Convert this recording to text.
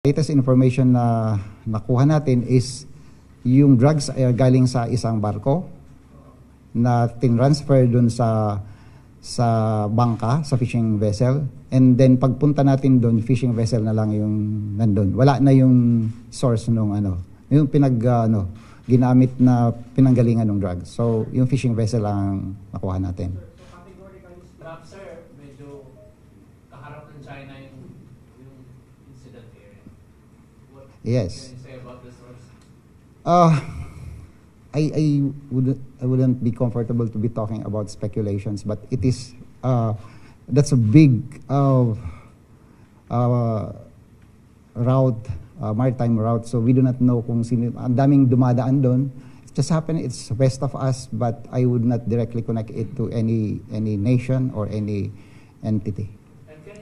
Latest information na nakuha natin is yung drugs ay galing sa isang barko na tinransfer dun sa bangka, sa fishing vessel. And then pagpunta natin dun, fishing vessel na lang yung nandun. Wala na yung source nung yung ginamit na pinanggalingan ng drugs. So yung fishing vessel ang nakuha natin. So categorically, perhaps sir, medyo kaharap ng China yung incident area. What Yes. can you say about this source? I wouldn't be comfortable to be talking about speculations, but it is that's a big route, maritime route. So we do not know kung sino. Ang daming dumadaan doon. It just happened. It's west of us, but I would not directly connect it to any nation or any entity. And can